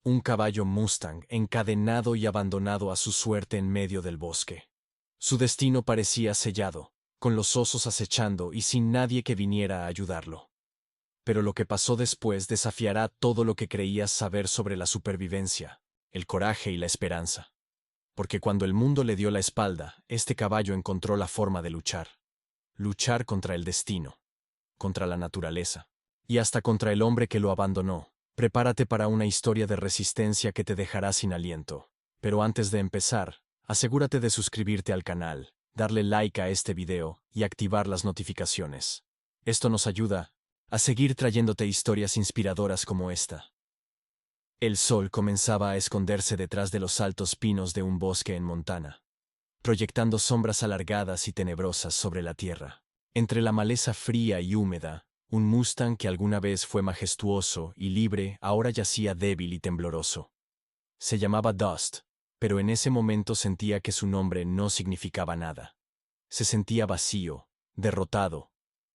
un caballo Mustang encadenado y abandonado a su suerte en medio del bosque. Su destino parecía sellado, con los osos acechando y sin nadie que viniera a ayudarlo. Pero lo que pasó después desafiará todo lo que creías saber sobre la supervivencia, el coraje y la esperanza. Porque cuando el mundo le dio la espalda, este caballo encontró la forma de luchar. Luchar contra el destino, contra la naturaleza, y hasta contra el hombre que lo abandonó. Prepárate para una historia de resistencia que te dejará sin aliento. Pero antes de empezar, asegúrate de suscribirte al canal, darle like a este video y activar las notificaciones. Esto nos ayuda a seguir trayéndote historias inspiradoras como esta. El sol comenzaba a esconderse detrás de los altos pinos de un bosque en Montana, proyectando sombras alargadas y tenebrosas sobre la tierra. Entre la maleza fría y húmeda, un Mustang que alguna vez fue majestuoso y libre ahora yacía débil y tembloroso. Se llamaba Dust, pero en ese momento sentía que su nombre no significaba nada. Se sentía vacío, derrotado,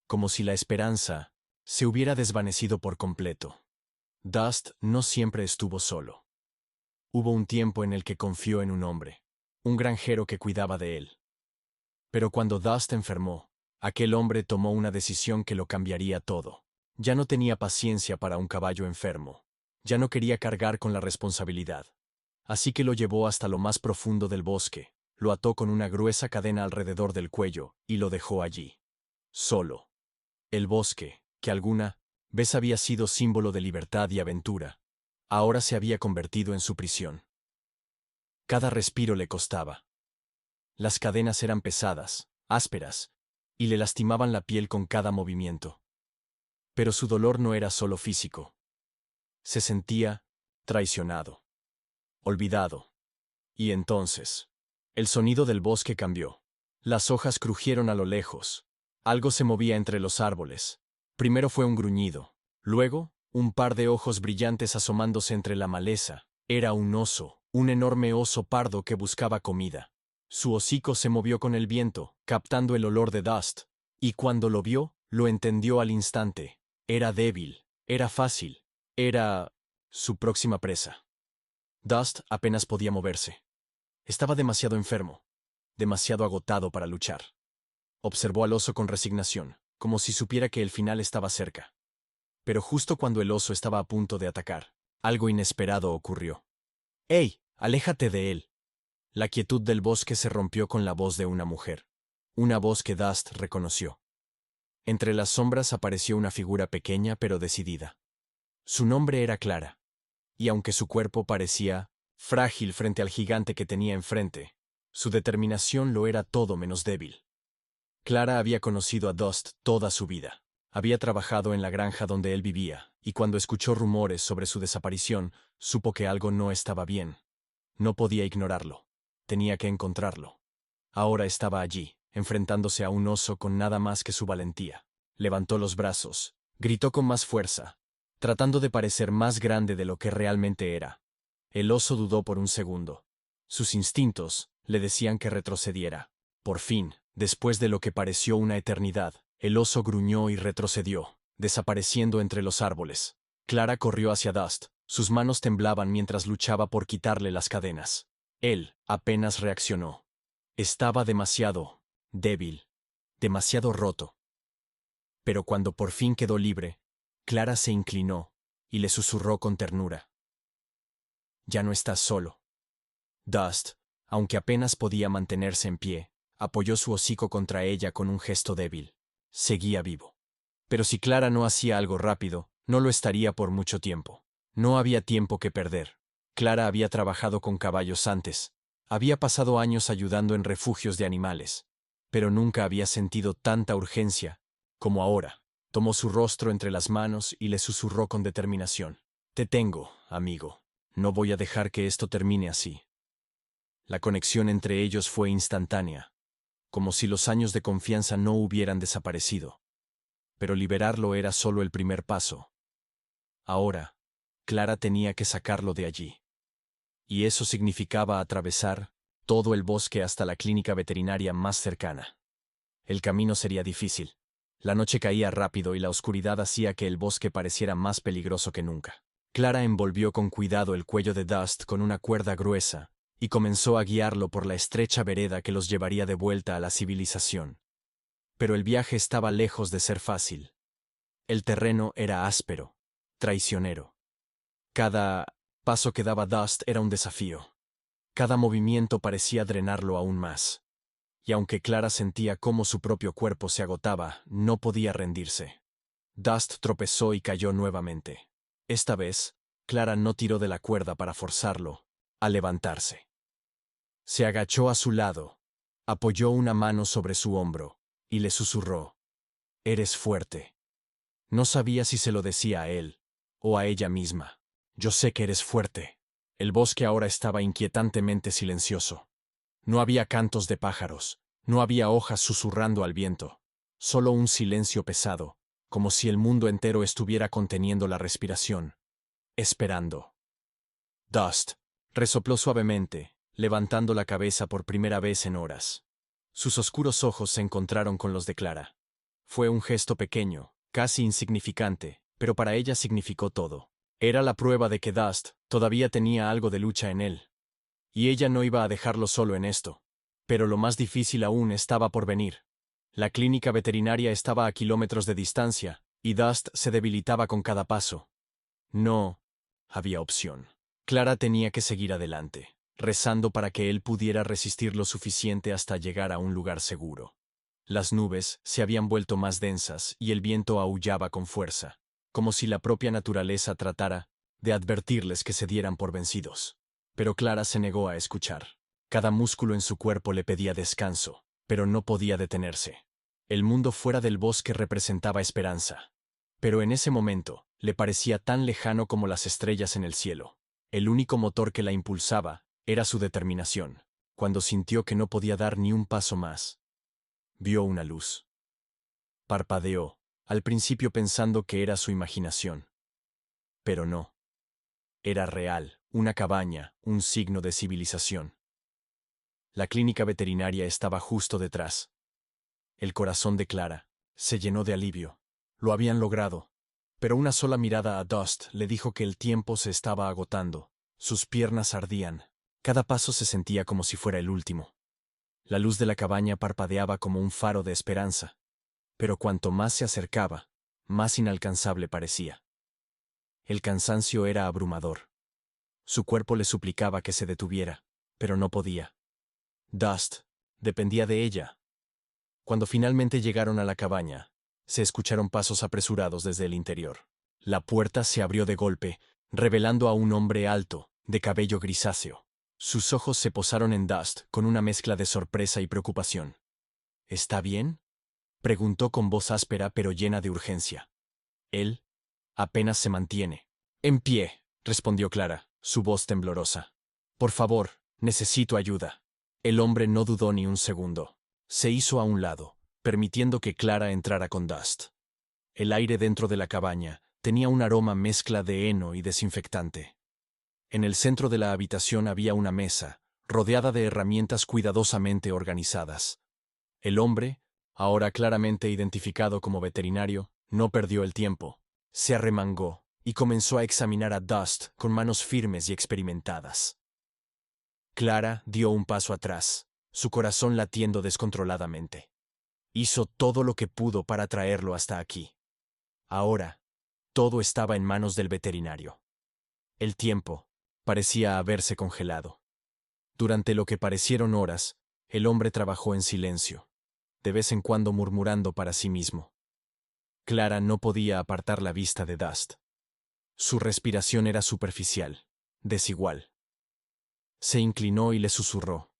como si la esperanza se hubiera desvanecido por completo. Dust no siempre estuvo solo. Hubo un tiempo en el que confió en un hombre, un granjero que cuidaba de él. Pero cuando Dust enfermó, aquel hombre tomó una decisión que lo cambiaría todo. Ya no tenía paciencia para un caballo enfermo. Ya no quería cargar con la responsabilidad. Así que lo llevó hasta lo más profundo del bosque, lo ató con una gruesa cadena alrededor del cuello y lo dejó allí. Solo. El bosque, que alguna vez había sido símbolo de libertad y aventura, ahora se había convertido en su prisión. Cada respiro le costaba. Las cadenas eran pesadas, ásperas, y le lastimaban la piel con cada movimiento. Pero su dolor no era solo físico. Se sentía traicionado, olvidado. Y entonces, el sonido del bosque cambió. Las hojas crujieron a lo lejos. Algo se movía entre los árboles. Primero fue un gruñido, luego, un par de ojos brillantes asomándose entre la maleza. Era un oso, un enorme oso pardo que buscaba comida. Su hocico se movió con el viento, captando el olor de Dust, y cuando lo vio, lo entendió al instante. Era débil, era fácil, era su próxima presa. Dust apenas podía moverse. Estaba demasiado enfermo, demasiado agotado para luchar. Observó al oso con resignación, como si supiera que el final estaba cerca. Pero justo cuando el oso estaba a punto de atacar, algo inesperado ocurrió. ¡Ey! ¡Aléjate de él! La quietud del bosque se rompió con la voz de una mujer. Una voz que Dust reconoció. Entre las sombras apareció una figura pequeña pero decidida. Su nombre era Clara, y aunque su cuerpo parecía frágil frente al gigante que tenía enfrente, su determinación lo era todo menos débil. Clara había conocido a Dust toda su vida. Había trabajado en la granja donde él vivía, y cuando escuchó rumores sobre su desaparición, supo que algo no estaba bien. No podía ignorarlo. Tenía que encontrarlo. Ahora estaba allí, enfrentándose a un oso con nada más que su valentía. Levantó los brazos, gritó con más fuerza, tratando de parecer más grande de lo que realmente era. El oso dudó por un segundo. Sus instintos le decían que retrocediera. Por fin, después de lo que pareció una eternidad, el oso gruñó y retrocedió, desapareciendo entre los árboles. Clara corrió hacia Dust. Sus manos temblaban mientras luchaba por quitarle las cadenas. Él apenas reaccionó. Estaba demasiado débil, demasiado roto. Pero cuando por fin quedó libre, Clara se inclinó y le susurró con ternura. Ya no estás solo. Dust, aunque apenas podía mantenerse en pie, apoyó su hocico contra ella con un gesto débil. Seguía vivo. Pero si Clara no hacía algo rápido, no lo estaría por mucho tiempo. No había tiempo que perder. Clara había trabajado con caballos antes. Había pasado años ayudando en refugios de animales. Pero nunca había sentido tanta urgencia como ahora. Tomó su rostro entre las manos y le susurró con determinación. Te tengo, amigo. No voy a dejar que esto termine así. La conexión entre ellos fue instantánea, como si los años de confianza no hubieran desaparecido. Pero liberarlo era solo el primer paso. Ahora, Clara tenía que sacarlo de allí. Y eso significaba atravesar todo el bosque hasta la clínica veterinaria más cercana. El camino sería difícil. La noche caía rápido y la oscuridad hacía que el bosque pareciera más peligroso que nunca. Clara envolvió con cuidado el cuello de Dust con una cuerda gruesa y comenzó a guiarlo por la estrecha vereda que los llevaría de vuelta a la civilización. Pero el viaje estaba lejos de ser fácil. El terreno era áspero, traicionero. Cada paso que daba Dust era un desafío. Cada movimiento parecía drenarlo aún más. Y aunque Clara sentía cómo su propio cuerpo se agotaba, no podía rendirse. Dust tropezó y cayó nuevamente. Esta vez, Clara no tiró de la cuerda para forzarlo a levantarse. Se agachó a su lado, apoyó una mano sobre su hombro y le susurró: «Eres fuerte». No sabía si se lo decía a él o a ella misma. «Yo sé que eres fuerte». El bosque ahora estaba inquietantemente silencioso. No había cantos de pájaros, no había hojas susurrando al viento, solo un silencio pesado, como si el mundo entero estuviera conteniendo la respiración, esperando. Dust resopló suavemente, levantando la cabeza por primera vez en horas. Sus oscuros ojos se encontraron con los de Clara. Fue un gesto pequeño, casi insignificante, pero para ella significó todo. Era la prueba de que Dust todavía tenía algo de lucha en él. Y ella no iba a dejarlo solo en esto. Pero lo más difícil aún estaba por venir. La clínica veterinaria estaba a kilómetros de distancia, y Dust se debilitaba con cada paso. No había opción. Clara tenía que seguir adelante, rezando para que él pudiera resistir lo suficiente hasta llegar a un lugar seguro. Las nubes se habían vuelto más densas y el viento aullaba con fuerza, como si la propia naturaleza tratara de advertirles que se dieran por vencidos. Pero Clara se negó a escuchar. Cada músculo en su cuerpo le pedía descanso, pero no podía detenerse. El mundo fuera del bosque representaba esperanza. Pero en ese momento, le parecía tan lejano como las estrellas en el cielo. El único motor que la impulsaba era su determinación. Cuando sintió que no podía dar ni un paso más, vio una luz. Parpadeó, al principio pensando que era su imaginación. Pero no. Era real, una cabaña, un signo de civilización. La clínica veterinaria estaba justo detrás. El corazón de Clara se llenó de alivio. Lo habían logrado. Pero una sola mirada a Dust le dijo que el tiempo se estaba agotando. Sus piernas ardían. Cada paso se sentía como si fuera el último. La luz de la cabaña parpadeaba como un faro de esperanza. Pero cuanto más se acercaba, más inalcanzable parecía. El cansancio era abrumador. Su cuerpo le suplicaba que se detuviera, pero no podía. Dust dependía de ella. Cuando finalmente llegaron a la cabaña, se escucharon pasos apresurados desde el interior. La puerta se abrió de golpe, revelando a un hombre alto, de cabello grisáceo. Sus ojos se posaron en Dust con una mezcla de sorpresa y preocupación. ¿Está bien?, preguntó con voz áspera pero llena de urgencia. Él apenas se mantiene. En pie, respondió Clara, su voz temblorosa. Por favor, necesito ayuda. El hombre no dudó ni un segundo. Se hizo a un lado, permitiendo que Clara entrara con Dust. El aire dentro de la cabaña tenía un aroma mezcla de heno y desinfectante. En el centro de la habitación había una mesa, rodeada de herramientas cuidadosamente organizadas. El hombre, ahora claramente identificado como veterinario, no perdió el tiempo. Se arremangó y comenzó a examinar a Dust con manos firmes y experimentadas. Clara dio un paso atrás, su corazón latiendo descontroladamente. Hizo todo lo que pudo para traerlo hasta aquí. Ahora, todo estaba en manos del veterinario. El tiempo parecía haberse congelado. Durante lo que parecieron horas, el hombre trabajó en silencio, de vez en cuando murmurando para sí mismo. Clara no podía apartar la vista de Dust. Su respiración era superficial, desigual. Se inclinó y le susurró: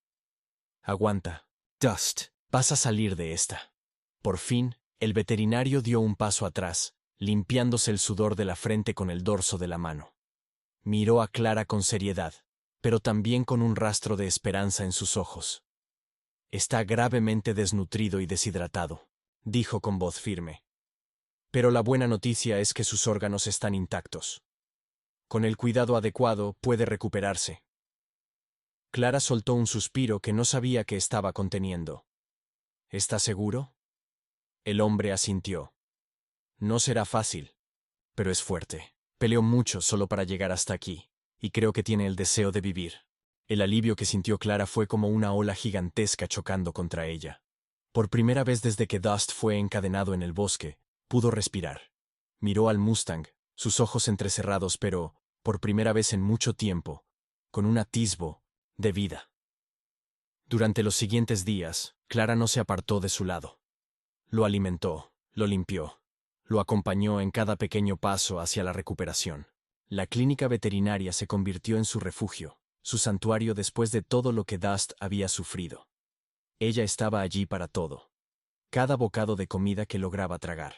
«Aguanta, Dust, vas a salir de esta». Por fin, el veterinario dio un paso atrás, limpiándose el sudor de la frente con el dorso de la mano. Miró a Clara con seriedad, pero también con un rastro de esperanza en sus ojos. «Está gravemente desnutrido y deshidratado», dijo con voz firme. «Pero la buena noticia es que sus órganos están intactos. Con el cuidado adecuado puede recuperarse». Clara soltó un suspiro que no sabía que estaba conteniendo. «¿Está seguro?». El hombre asintió. «No será fácil, pero es fuerte». Peleó mucho solo para llegar hasta aquí, y creo que tiene el deseo de vivir. El alivio que sintió Clara fue como una ola gigantesca chocando contra ella. Por primera vez desde que Dust fue encadenado en el bosque, pudo respirar. Miró al Mustang, sus ojos entrecerrados, pero, por primera vez en mucho tiempo, con un atisbo de vida. Durante los siguientes días, Clara no se apartó de su lado. Lo alimentó, lo limpió, lo acompañó en cada pequeño paso hacia la recuperación. La clínica veterinaria se convirtió en su refugio, su santuario después de todo lo que Dust había sufrido. Ella estaba allí para todo. Cada bocado de comida que lograba tragar.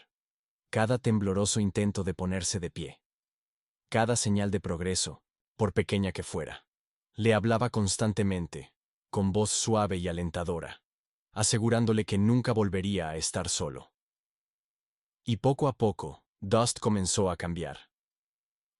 Cada tembloroso intento de ponerse de pie. Cada señal de progreso, por pequeña que fuera. Le hablaba constantemente, con voz suave y alentadora, asegurándole que nunca volvería a estar solo. Y poco a poco, Dust comenzó a cambiar.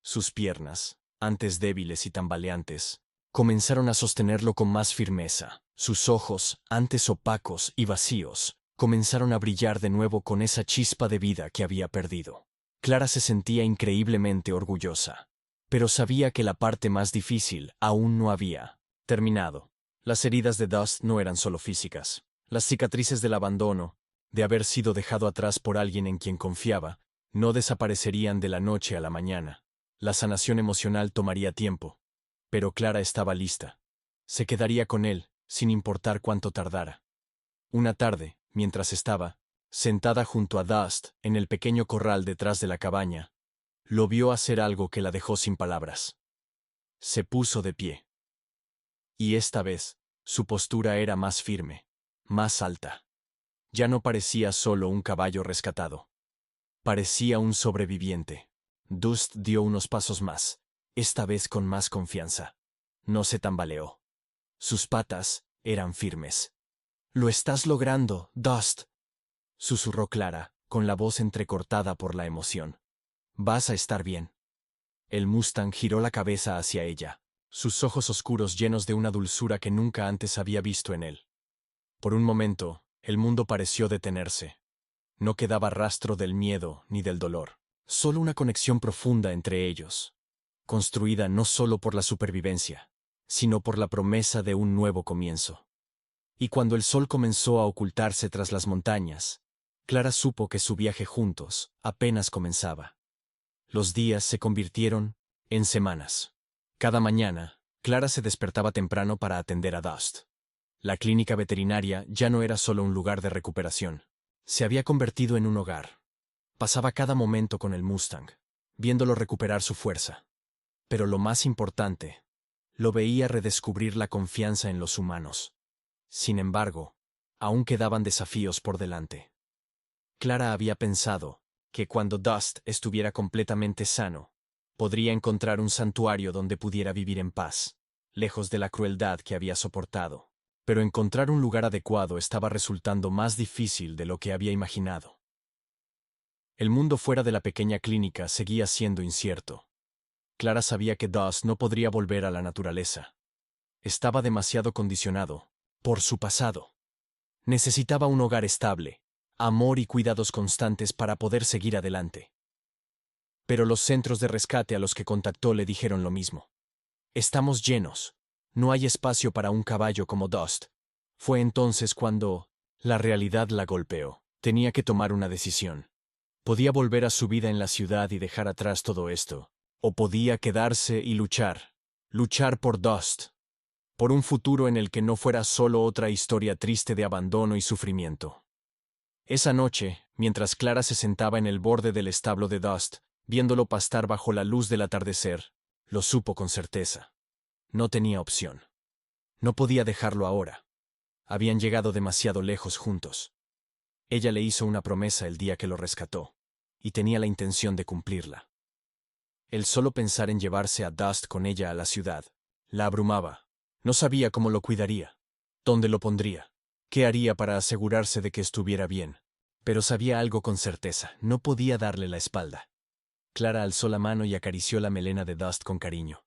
Sus piernas, antes débiles y tambaleantes, comenzaron a sostenerlo con más firmeza. Sus ojos, antes opacos y vacíos, comenzaron a brillar de nuevo con esa chispa de vida que había perdido. Clara se sentía increíblemente orgullosa, pero sabía que la parte más difícil aún no había terminado. Las heridas de Dust no eran solo físicas. Las cicatrices del abandono, de haber sido dejado atrás por alguien en quien confiaba, no desaparecerían de la noche a la mañana. La sanación emocional tomaría tiempo, pero Clara estaba lista. Se quedaría con él, sin importar cuánto tardara. Una tarde, mientras estaba sentada junto a Dust en el pequeño corral detrás de la cabaña, lo vio hacer algo que la dejó sin palabras. Se puso de pie. Y esta vez, su postura era más firme, más alta. Ya no parecía solo un caballo rescatado. Parecía un sobreviviente. Dust dio unos pasos más, esta vez con más confianza. No se tambaleó. Sus patas eran firmes. «Lo estás logrando, Dust», susurró Clara, con la voz entrecortada por la emoción. «Vas a estar bien». El Mustang giró la cabeza hacia ella, sus ojos oscuros llenos de una dulzura que nunca antes había visto en él. Por un momento, el mundo pareció detenerse. No quedaba rastro del miedo ni del dolor, solo una conexión profunda entre ellos, construida no solo por la supervivencia, sino por la promesa de un nuevo comienzo. Y cuando el sol comenzó a ocultarse tras las montañas, Clara supo que su viaje juntos apenas comenzaba. Los días se convirtieron en semanas. Cada mañana, Clara se despertaba temprano para atender a Dust. La clínica veterinaria ya no era solo un lugar de recuperación. Se había convertido en un hogar. Pasaba cada momento con el Mustang, viéndolo recuperar su fuerza. Pero lo más importante, lo veía redescubrir la confianza en los humanos. Sin embargo, aún quedaban desafíos por delante. Clara había pensado que cuando Dust estuviera completamente sano, podría encontrar un santuario donde pudiera vivir en paz, lejos de la crueldad que había soportado. Pero encontrar un lugar adecuado estaba resultando más difícil de lo que había imaginado. El mundo fuera de la pequeña clínica seguía siendo incierto. Clara sabía que Dust no podría volver a la naturaleza. Estaba demasiado condicionado por su pasado. Necesitaba un hogar estable, amor y cuidados constantes para poder seguir adelante. Pero los centros de rescate a los que contactó le dijeron lo mismo. «Estamos llenos. No hay espacio para un caballo como Dust». Fue entonces cuando la realidad la golpeó. Tenía que tomar una decisión. Podía volver a su vida en la ciudad y dejar atrás todo esto, o podía quedarse y luchar por Dust, por un futuro en el que no fuera solo otra historia triste de abandono y sufrimiento. Esa noche, mientras Clara se sentaba en el borde del establo de Dust, viéndolo pastar bajo la luz del atardecer, lo supo con certeza. No tenía opción. No podía dejarlo ahora. Habían llegado demasiado lejos juntos. Ella le hizo una promesa el día que lo rescató, y tenía la intención de cumplirla. El solo pensar en llevarse a Dust con ella a la ciudad la abrumaba. No sabía cómo lo cuidaría, dónde lo pondría, qué haría para asegurarse de que estuviera bien. Pero sabía algo con certeza, no podía darle la espalda. Clara alzó la mano y acarició la melena de Dust con cariño.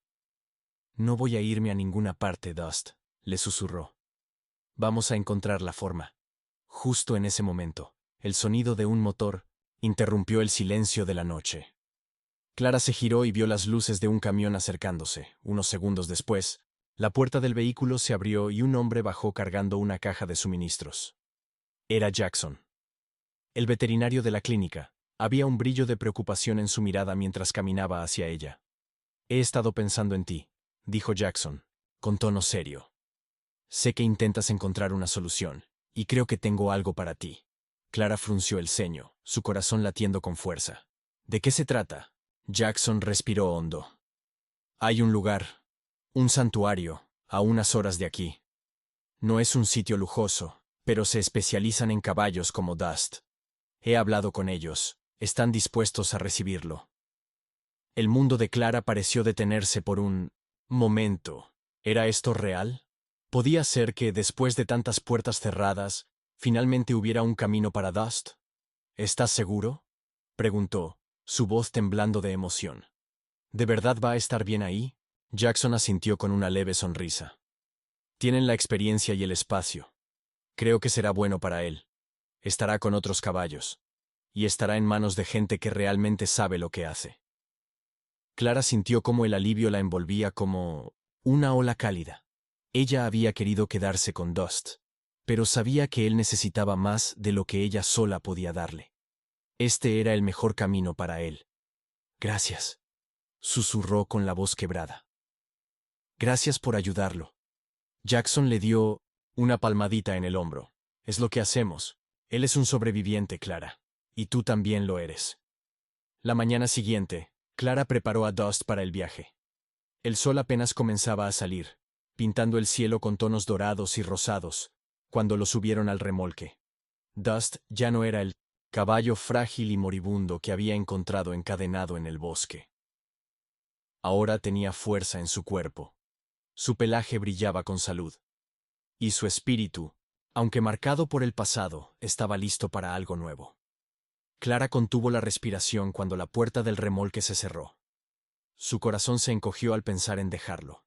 «No voy a irme a ninguna parte, Dust», le susurró. «Vamos a encontrar la forma». Justo en ese momento, el sonido de un motor interrumpió el silencio de la noche. Clara se giró y vio las luces de un camión acercándose. Unos segundos después, la puerta del vehículo se abrió y un hombre bajó cargando una caja de suministros. Era Jackson, el veterinario de la clínica. Había un brillo de preocupación en su mirada mientras caminaba hacia ella. He estado pensando en ti, dijo Jackson, con tono serio. Sé que intentas encontrar una solución, y creo que tengo algo para ti. Clara frunció el ceño, su corazón latiendo con fuerza. ¿De qué se trata? Jackson respiró hondo. Hay un lugar, un santuario, a unas horas de aquí. No es un sitio lujoso, pero se especializan en caballos como Dust. He hablado con ellos, están dispuestos a recibirlo. El mundo de Clara pareció detenerse por un momento. ¿Era esto real? ¿Podía ser que, después de tantas puertas cerradas, finalmente hubiera un camino para Dust? ¿Estás seguro? Preguntó, su voz temblando de emoción. ¿De verdad va a estar bien ahí? Jackson asintió con una leve sonrisa. Tienen la experiencia y el espacio. Creo que será bueno para él. Estará con otros caballos. Y estará en manos de gente que realmente sabe lo que hace. Clara sintió cómo el alivio la envolvía como una ola cálida. Ella había querido quedarse con Dust, pero sabía que él necesitaba más de lo que ella sola podía darle. Este era el mejor camino para él. Gracias, susurró con la voz quebrada. Gracias por ayudarlo. Jackson le dio una palmadita en el hombro. Es lo que hacemos. Él es un sobreviviente, Clara. Y tú también lo eres. La mañana siguiente, Clara preparó a Dust para el viaje. El sol apenas comenzaba a salir, pintando el cielo con tonos dorados y rosados, cuando lo subieron al remolque. Dust ya no era el caballo frágil y moribundo que había encontrado encadenado en el bosque. Ahora tenía fuerza en su cuerpo. Su pelaje brillaba con salud. Y su espíritu, aunque marcado por el pasado, estaba listo para algo nuevo. Clara contuvo la respiración cuando la puerta del remolque se cerró. Su corazón se encogió al pensar en dejarlo.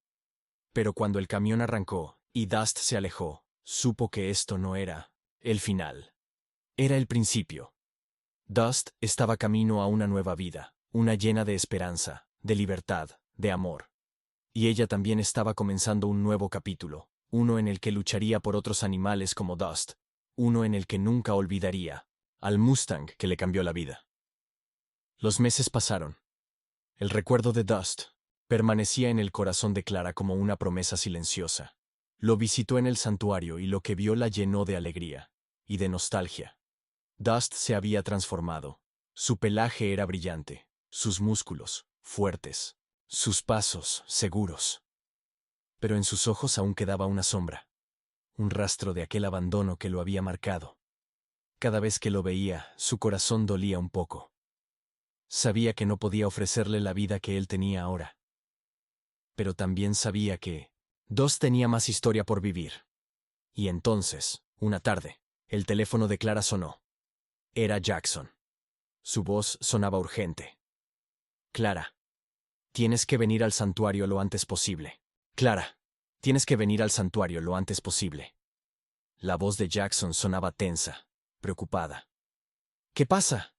Pero cuando el camión arrancó y Dust se alejó, supo que esto no era el final. Era el principio. Dust estaba camino a una nueva vida, una llena de esperanza, de libertad, de amor. Y ella también estaba comenzando un nuevo capítulo, uno en el que lucharía por otros animales como Dust, uno en el que nunca olvidaría al Mustang que le cambió la vida. Los meses pasaron. El recuerdo de Dust permanecía en el corazón de Clara como una promesa silenciosa. Lo visitó en el santuario y lo que vio la llenó de alegría y de nostalgia. Dust se había transformado. Su pelaje era brillante, sus músculos fuertes, sus pasos seguros. Pero en sus ojos aún quedaba una sombra, un rastro de aquel abandono que lo había marcado. Cada vez que lo veía, su corazón dolía un poco. Sabía que no podía ofrecerle la vida que él tenía ahora. Pero también sabía que Dust tenía más historia por vivir. Y entonces, una tarde, el teléfono de Clara sonó. Era Jackson. Su voz sonaba urgente. Clara, tienes que venir al santuario lo antes posible. Clara, tienes que venir al santuario lo antes posible. La voz de Jackson sonaba tensa, preocupada. ¿Qué pasa?,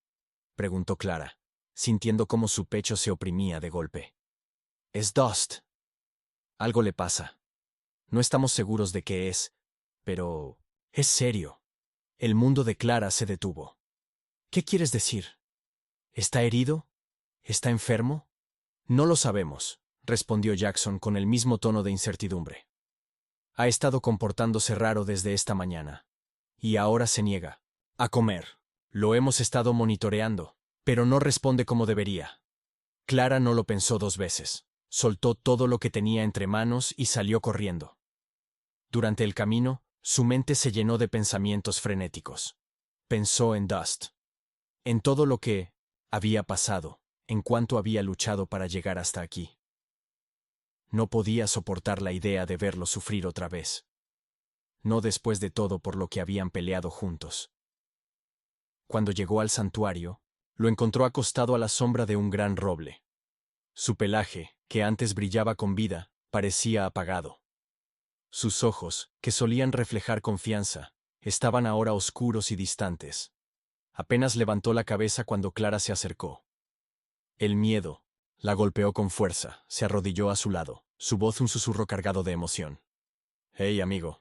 preguntó Clara, sintiendo cómo su pecho se oprimía de golpe. Es Dust. Algo le pasa. No estamos seguros de qué es, pero es serio. El mundo de Clara se detuvo. ¿Qué quieres decir? ¿Está herido? ¿Está enfermo? No lo sabemos, respondió Jackson con el mismo tono de incertidumbre. Ha estado comportándose raro desde esta mañana. Y ahora se niega a comer. Lo hemos estado monitoreando, pero no responde como debería. Clara no lo pensó dos veces. Soltó todo lo que tenía entre manos y salió corriendo. Durante el camino, su mente se llenó de pensamientos frenéticos. Pensó en Dust, en todo lo que había pasado, en cuanto había luchado para llegar hasta aquí. No podía soportar la idea de verlo sufrir otra vez. No después de todo por lo que habían peleado juntos. Cuando llegó al santuario, lo encontró acostado a la sombra de un gran roble. Su pelaje, que antes brillaba con vida, parecía apagado. Sus ojos, que solían reflejar confianza, estaban ahora oscuros y distantes. Apenas levantó la cabeza cuando Clara se acercó. El miedo La golpeó con fuerza, se arrodilló a su lado, su voz un susurro cargado de emoción. «Hey, amigo.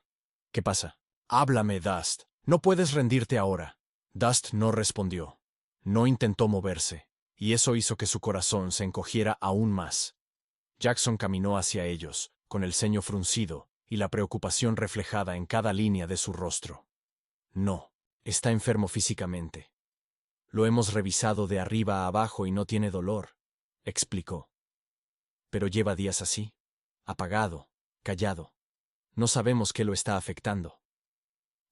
¿Qué pasa? Háblame, Dust. No puedes rendirte ahora». Dust no respondió. No intentó moverse, y eso hizo que su corazón se encogiera aún más. Jackson caminó hacia ellos, con el ceño fruncido y la preocupación reflejada en cada línea de su rostro. «No, está enfermo físicamente. Lo hemos revisado de arriba a abajo y no tiene dolor», explicó. «Pero lleva días así, apagado, callado. No sabemos qué lo está afectando».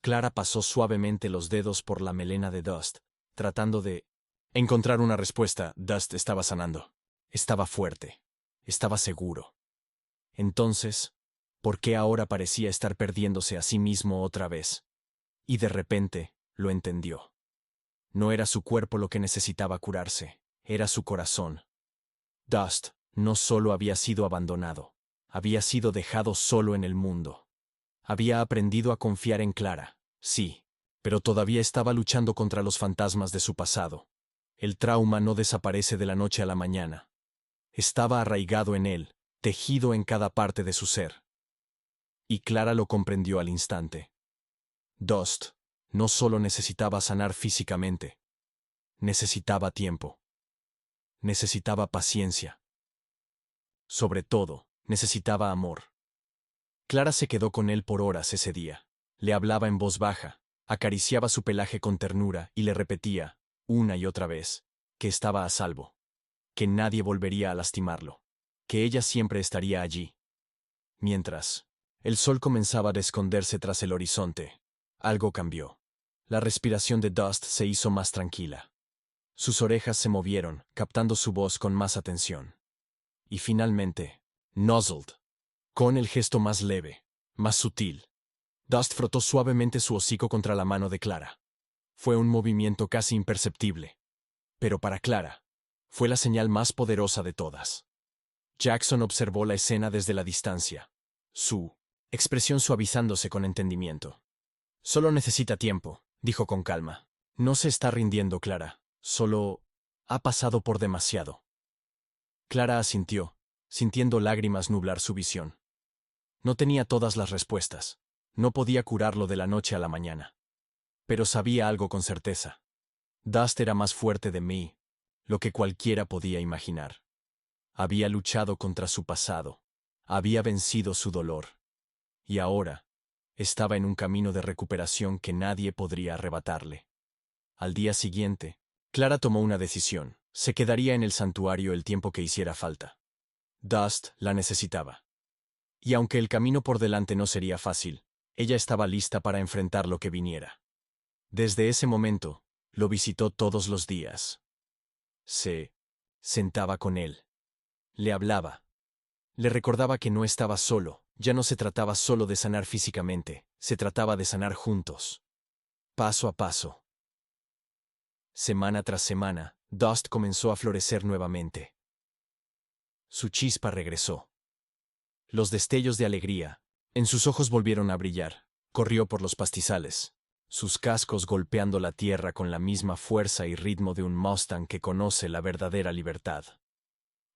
Clara pasó suavemente los dedos por la melena de Dust, tratando de encontrar una respuesta. Dust estaba sanando. Estaba fuerte. Estaba seguro. Entonces, ¿por qué ahora parecía estar perdiéndose a sí mismo otra vez? Y de repente, lo entendió. No era su cuerpo lo que necesitaba curarse, era su corazón. Dust no solo había sido abandonado, había sido dejado solo en el mundo. Había aprendido a confiar en Clara, sí, pero todavía estaba luchando contra los fantasmas de su pasado. El trauma no desaparece de la noche a la mañana. Estaba arraigado en él, tejido en cada parte de su ser. Y Clara lo comprendió al instante. Dust no solo necesitaba sanar físicamente, necesitaba tiempo. Necesitaba paciencia. Sobre todo, necesitaba amor. Clara se quedó con él por horas ese día. Le hablaba en voz baja, acariciaba su pelaje con ternura y le repetía, una y otra vez, que estaba a salvo, que nadie volvería a lastimarlo, que ella siempre estaría allí. Mientras, el sol comenzaba a esconderse tras el horizonte, algo cambió. La respiración de Dust se hizo más tranquila. Sus orejas se movieron, captando su voz con más atención. Y finalmente, nuzzled, con el gesto más leve, más sutil. Dust frotó suavemente su hocico contra la mano de Clara. Fue un movimiento casi imperceptible. Pero para Clara, fue la señal más poderosa de todas. Jackson observó la escena desde la distancia, su expresión suavizándose con entendimiento. «Solo necesita tiempo», dijo con calma. «No se está rindiendo, Clara. Solo ha pasado por demasiado». Clara asintió, sintiendo lágrimas nublar su visión. No tenía todas las respuestas. No podía curarlo de la noche a la mañana. Pero sabía algo con certeza. Dust era más fuerte de mí, lo que cualquiera podía imaginar. Había luchado contra su pasado. Había vencido su dolor. Y ahora, estaba en un camino de recuperación que nadie podría arrebatarle. Al día siguiente, Clara tomó una decisión. Se quedaría en el santuario el tiempo que hiciera falta. Dust la necesitaba. Y aunque el camino por delante no sería fácil, ella estaba lista para enfrentar lo que viniera. Desde ese momento, lo visitó todos los días. Se sentaba con él. Le hablaba. Le recordaba que no estaba solo. Ya no se trataba solo de sanar físicamente, se trataba de sanar juntos. Paso a paso. Semana tras semana, Dust comenzó a florecer nuevamente. Su chispa regresó. Los destellos de alegría en sus ojos volvieron a brillar. Corrió por los pastizales, sus cascos golpeando la tierra con la misma fuerza y ritmo de un Mustang que conoce la verdadera libertad.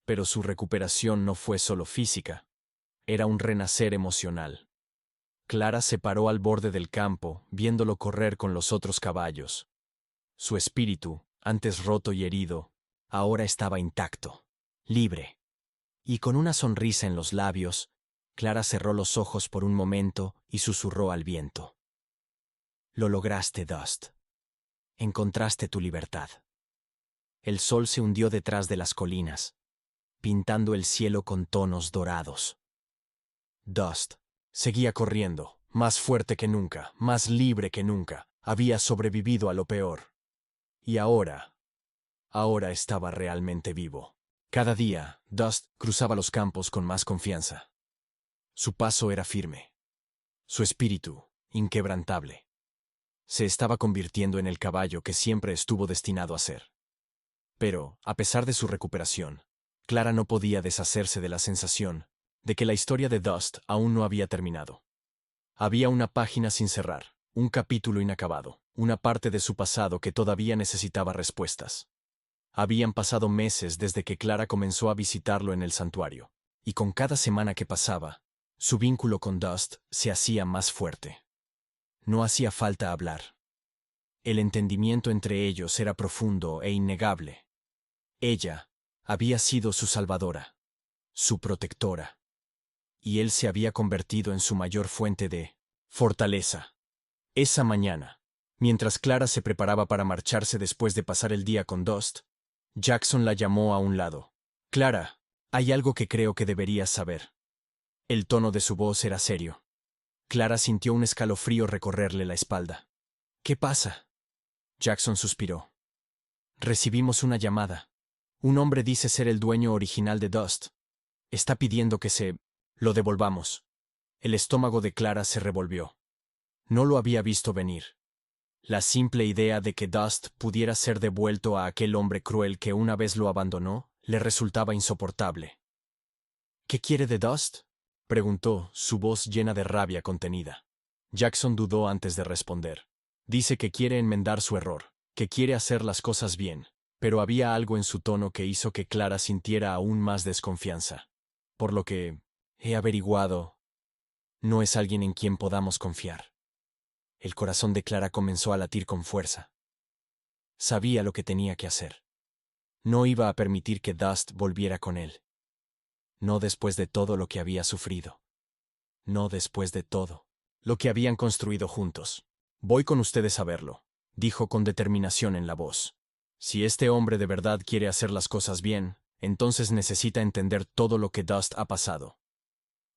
Pero su recuperación no fue solo física, era un renacer emocional. Clara se paró al borde del campo, viéndolo correr con los otros caballos. Su espíritu, antes roto y herido, ahora estaba intacto, libre. Y con una sonrisa en los labios, Clara cerró los ojos por un momento y susurró al viento. «Lo lograste, Dust. Encontraste tu libertad». El sol se hundió detrás de las colinas, pintando el cielo con tonos dorados. Dust seguía corriendo, más fuerte que nunca, más libre que nunca. Había sobrevivido a lo peor. Y ahora estaba realmente vivo. Cada día, Dust cruzaba los campos con más confianza. Su paso era firme. Su espíritu, inquebrantable. Se estaba convirtiendo en el caballo que siempre estuvo destinado a ser. Pero, a pesar de su recuperación, Clara no podía deshacerse de la sensación de que la historia de Dust aún no había terminado. Había una página sin cerrar, un capítulo inacabado, una parte de su pasado que todavía necesitaba respuestas. Habían pasado meses desde que Clara comenzó a visitarlo en el santuario, y con cada semana que pasaba, su vínculo con Dust se hacía más fuerte. No hacía falta hablar. El entendimiento entre ellos era profundo e innegable. Ella había sido su salvadora, su protectora, y él se había convertido en su mayor fuente de fortaleza. Esa mañana, mientras Clara se preparaba para marcharse después de pasar el día con Dust, Jackson la llamó a un lado. «Clara, hay algo que creo que deberías saber». El tono de su voz era serio. Clara sintió un escalofrío recorrerle la espalda. «¿Qué pasa?». Jackson suspiró. «Recibimos una llamada. Un hombre dice ser el dueño original de Dust. Está pidiendo que lo devolvamos». El estómago de Clara se revolvió. No lo había visto venir. La simple idea de que Dust pudiera ser devuelto a aquel hombre cruel que una vez lo abandonó le resultaba insoportable. «¿Qué quiere de Dust?», preguntó, su voz llena de rabia contenida. Jackson dudó antes de responder. «Dice que quiere enmendar su error, que quiere hacer las cosas bien», pero había algo en su tono que hizo que Clara sintiera aún más desconfianza. «Por lo que he averiguado, no es alguien en quien podamos confiar». El corazón de Clara comenzó a latir con fuerza. Sabía lo que tenía que hacer. No iba a permitir que Dust volviera con él. No después de todo lo que había sufrido. No después de todo lo que habían construido juntos. «Voy con ustedes a verlo», dijo con determinación en la voz. «Si este hombre de verdad quiere hacer las cosas bien, entonces necesita entender todo lo que Dust ha pasado».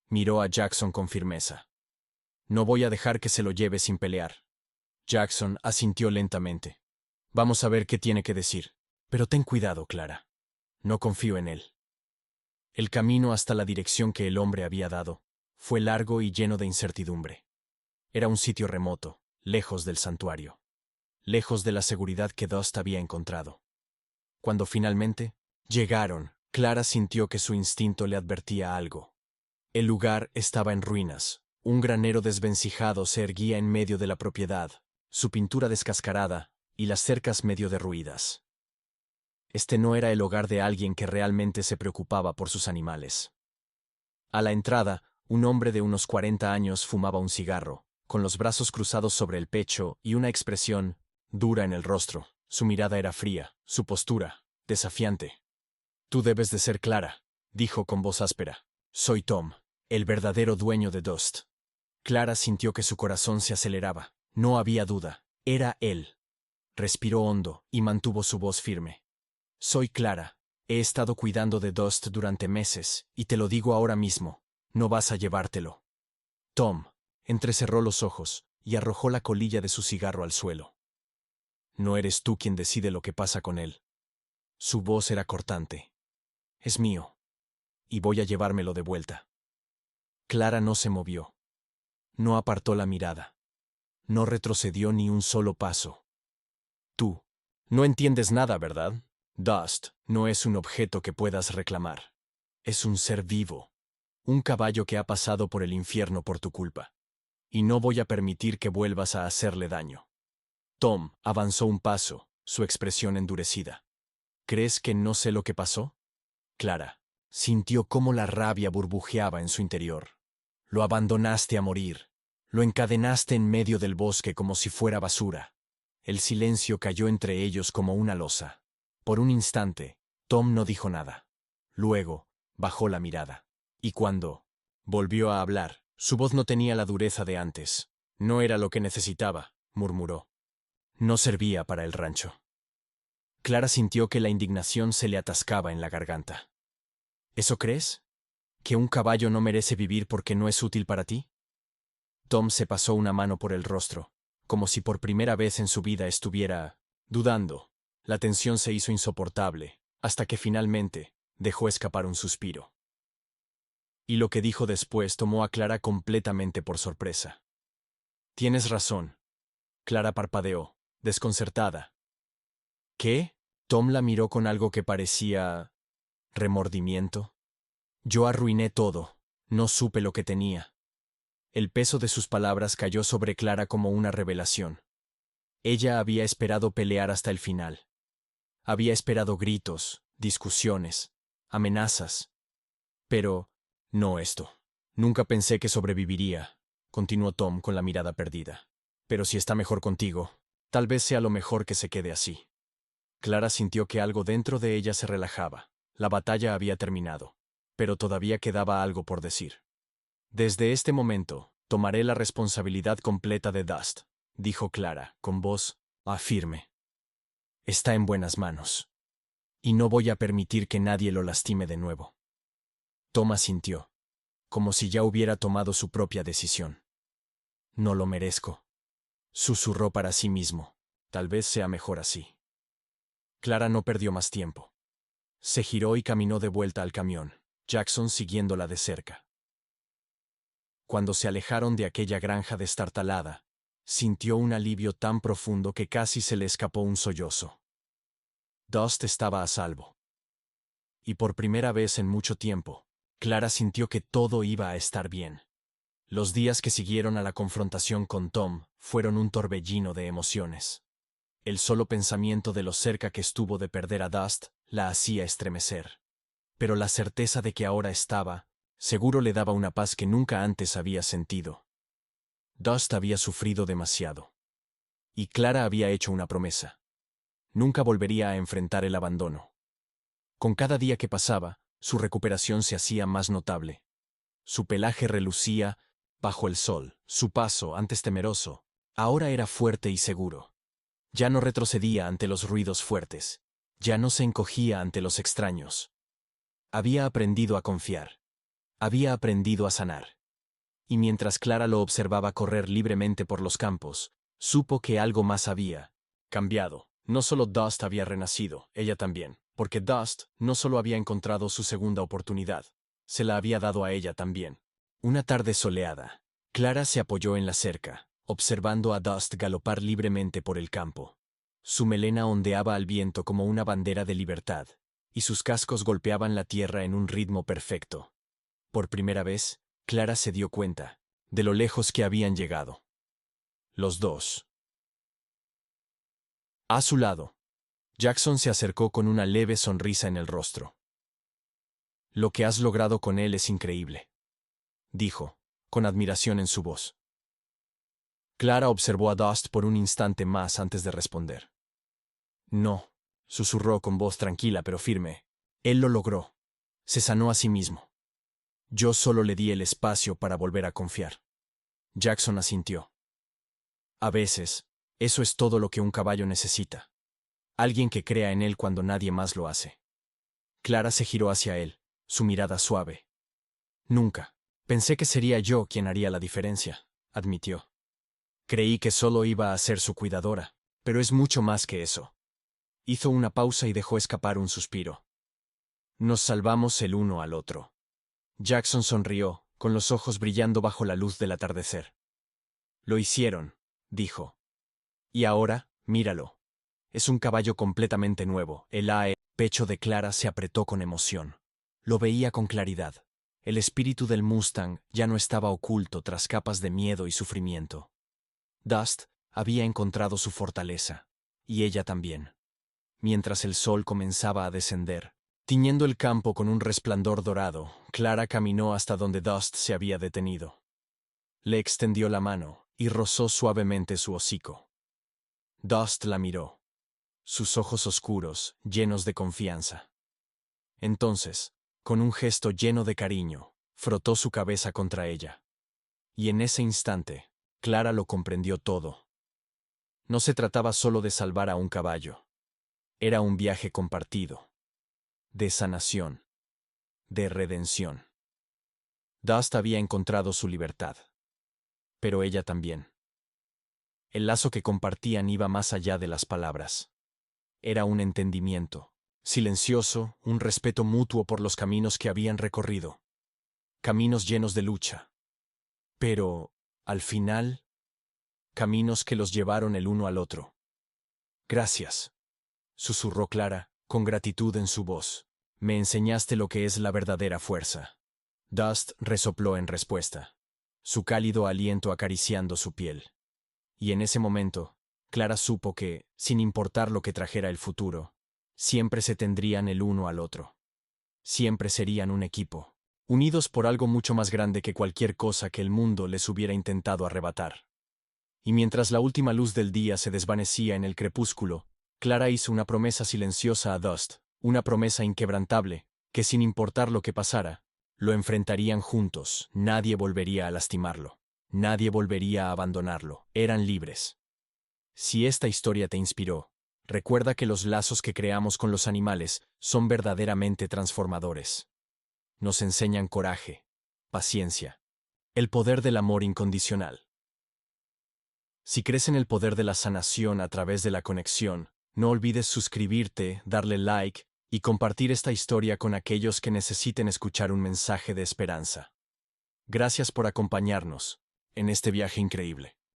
Miró a Jackson con firmeza. «No voy a dejar que se lo lleve sin pelear». Jackson asintió lentamente. «Vamos a ver qué tiene que decir. Pero ten cuidado, Clara. No confío en él». El camino hasta la dirección que el hombre había dado fue largo y lleno de incertidumbre. Era un sitio remoto, lejos del santuario, lejos de la seguridad que Dust había encontrado. Cuando finalmente llegaron, Clara sintió que su instinto le advertía algo. El lugar estaba en ruinas. Un granero desvencijado se erguía en medio de la propiedad, su pintura descascarada y las cercas medio derruidas. Este no era el hogar de alguien que realmente se preocupaba por sus animales. A la entrada, un hombre de unos 40 años fumaba un cigarro, con los brazos cruzados sobre el pecho y una expresión dura en el rostro. Su mirada era fría, su postura desafiante. «Tú debes de ser Clara», dijo con voz áspera. «Soy Tom, el verdadero dueño de Dust». Clara sintió que su corazón se aceleraba. No había duda. Era él. Respiró hondo y mantuvo su voz firme. «Soy Clara. He estado cuidando de Dust durante meses, y te lo digo ahora mismo. No vas a llevártelo». Tom entrecerró los ojos y arrojó la colilla de su cigarro al suelo. «No eres tú quien decide lo que pasa con él». Su voz era cortante. «Es mío. Y voy a llevármelo de vuelta». Clara no se movió. No apartó la mirada. No retrocedió ni un solo paso. «Tú no entiendes nada, ¿verdad? Dust no es un objeto que puedas reclamar. Es un ser vivo. Un caballo que ha pasado por el infierno por tu culpa. Y no voy a permitir que vuelvas a hacerle daño». Tom avanzó un paso, su expresión endurecida. «¿Crees que no sé lo que pasó?». Clara sintió cómo la rabia burbujeaba en su interior. «Lo abandonaste a morir. Lo encadenaste en medio del bosque como si fuera basura». El silencio cayó entre ellos como una losa. Por un instante, Tom no dijo nada. Luego, bajó la mirada. Y cuando volvió a hablar, su voz no tenía la dureza de antes. «No era lo que necesitaba», murmuró. «No servía para el rancho». Clara sintió que la indignación se le atascaba en la garganta. «¿Eso crees? ¿Que un caballo no merece vivir porque no es útil para ti?». Tom se pasó una mano por el rostro, como si por primera vez en su vida estuviera dudando. La tensión se hizo insoportable, hasta que finalmente dejó escapar un suspiro. Y lo que dijo después tomó a Clara completamente por sorpresa. «Tienes razón». Clara parpadeó, desconcertada. «¿Qué?». Tom la miró con algo que parecía remordimiento. «Yo arruiné todo. No supe lo que tenía». El peso de sus palabras cayó sobre Clara como una revelación. Ella había esperado pelear hasta el final. Había esperado gritos, discusiones, amenazas. Pero no esto. Nunca pensé que sobreviviría, continuó Tom con la mirada perdida. Pero si está mejor contigo, tal vez sea lo mejor que se quede así. Clara sintió que algo dentro de ella se relajaba. La batalla había terminado, pero todavía quedaba algo por decir. Desde este momento, tomaré la responsabilidad completa de Dust, dijo Clara, con voz firme. Está en buenas manos. Y no voy a permitir que nadie lo lastime de nuevo. Tom asintió, como si ya hubiera tomado su propia decisión. No lo merezco. Susurró para sí mismo. Tal vez sea mejor así. Clara no perdió más tiempo. Se giró y caminó de vuelta al camión, Jackson siguiéndola de cerca. Cuando se alejaron de aquella granja destartalada, sintió un alivio tan profundo que casi se le escapó un sollozo. Dust estaba a salvo. Y por primera vez en mucho tiempo, Clara sintió que todo iba a estar bien. Los días que siguieron a la confrontación con Tom fueron un torbellino de emociones. El solo pensamiento de lo cerca que estuvo de perder a Dust la hacía estremecer. Pero la certeza de que ahora estaba, seguro le daba una paz que nunca antes había sentido. Dust había sufrido demasiado. Y Clara había hecho una promesa. Nunca volvería a enfrentar el abandono. Con cada día que pasaba, su recuperación se hacía más notable. Su pelaje relucía bajo el sol, su paso, antes temeroso, ahora era fuerte y seguro. Ya no retrocedía ante los ruidos fuertes, ya no se encogía ante los extraños. Había aprendido a confiar. Había aprendido a sanar. Y mientras Clara lo observaba correr libremente por los campos, supo que algo más había cambiado. No solo Dust había renacido, ella también, porque Dust no solo había encontrado su segunda oportunidad, se la había dado a ella también. Una tarde soleada, Clara se apoyó en la cerca, observando a Dust galopar libremente por el campo. Su melena ondeaba al viento como una bandera de libertad, y sus cascos golpeaban la tierra en un ritmo perfecto. Por primera vez, Clara se dio cuenta de lo lejos que habían llegado. Los dos. A su lado, Jackson se acercó con una leve sonrisa en el rostro. Lo que has logrado con él es increíble, dijo, con admiración en su voz. Clara observó a Dust por un instante más antes de responder. No, susurró con voz tranquila pero firme. Él lo logró. Se sanó a sí mismo. Yo solo le di el espacio para volver a confiar. Jackson asintió. A veces, eso es todo lo que un caballo necesita. Alguien que crea en él cuando nadie más lo hace. Clara se giró hacia él, su mirada suave. Nunca. Pensé que sería yo quien haría la diferencia, admitió. Creí que solo iba a ser su cuidadora, pero es mucho más que eso. Hizo una pausa y dejó escapar un suspiro. Nos salvamos el uno al otro. Jackson sonrió, con los ojos brillando bajo la luz del atardecer. Lo hicieron, dijo. Y ahora, míralo. Es un caballo completamente nuevo. El pecho de Clara se apretó con emoción. Lo veía con claridad. El espíritu del Mustang ya no estaba oculto tras capas de miedo y sufrimiento. Dust había encontrado su fortaleza, y ella también. Mientras el sol comenzaba a descender, tiñendo el campo con un resplandor dorado, Clara caminó hasta donde Dust se había detenido. Le extendió la mano y rozó suavemente su hocico. Dust la miró, sus ojos oscuros, llenos de confianza. Entonces, con un gesto lleno de cariño, frotó su cabeza contra ella. Y en ese instante, Clara lo comprendió todo. No se trataba solo de salvar a un caballo. Era un viaje compartido. De sanación. De redención. Dust había encontrado su libertad. Pero ella también. El lazo que compartían iba más allá de las palabras. Era un entendimiento, silencioso, un respeto mutuo por los caminos que habían recorrido. Caminos llenos de lucha. Pero, al final, caminos que los llevaron el uno al otro. Gracias, susurró Clara, con gratitud en su voz. Me enseñaste lo que es la verdadera fuerza. Dust resopló en respuesta, su cálido aliento acariciando su piel. Y en ese momento, Clara supo que, sin importar lo que trajera el futuro, Siempre se tendrían el uno al otro. Siempre serían un equipo, unidos por algo mucho más grande que cualquier cosa que el mundo les hubiera intentado arrebatar. Y mientras la última luz del día se desvanecía en el crepúsculo, Clara hizo una promesa silenciosa a Dust, una promesa inquebrantable, que sin importar lo que pasara, lo enfrentarían juntos, nadie volvería a lastimarlo, nadie volvería a abandonarlo, eran libres. Si esta historia te inspiró, recuerda que los lazos que creamos con los animales son verdaderamente transformadores. Nos enseñan coraje, paciencia, el poder del amor incondicional. Si crees en el poder de la sanación a través de la conexión, no olvides suscribirte, darle like y compartir esta historia con aquellos que necesiten escuchar un mensaje de esperanza. Gracias por acompañarnos en este viaje increíble.